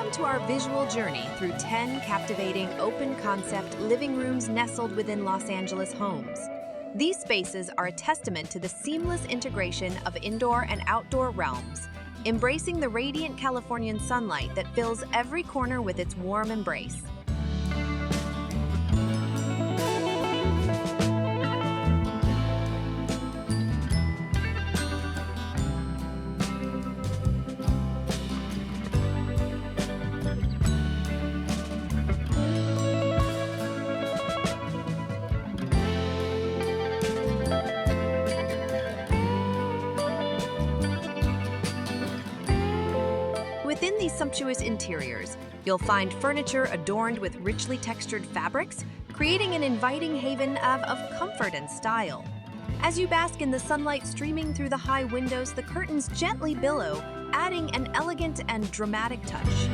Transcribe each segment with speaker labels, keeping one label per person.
Speaker 1: Welcome to our visual journey through 10 captivating open-concept living rooms nestled within Los Angeles homes. These spaces are a testament to the seamless integration of indoor and outdoor realms, embracing the radiant Californian sunlight that fills every corner with its warm embrace. Within these sumptuous interiors, you'll find furniture adorned with richly textured fabrics, creating an inviting haven of comfort and style. As you bask in the sunlight streaming through the high windows, the curtains gently billow, adding an elegant and dramatic touch.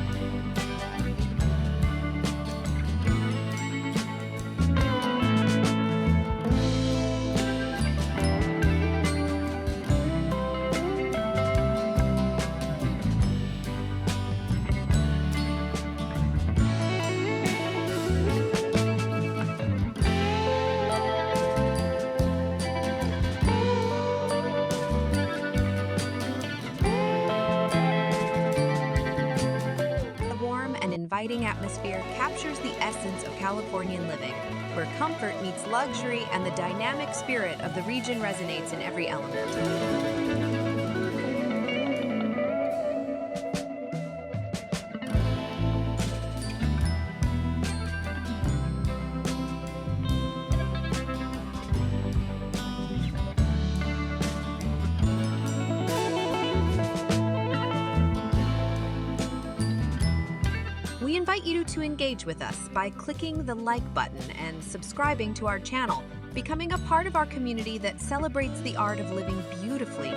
Speaker 1: Inviting atmosphere captures the essence of Californian living, where comfort meets luxury and the dynamic spirit of the region resonates in every element. We invite you to engage with us by clicking the like button and subscribing to our channel, becoming a part of our community that celebrates the art of living beautifully.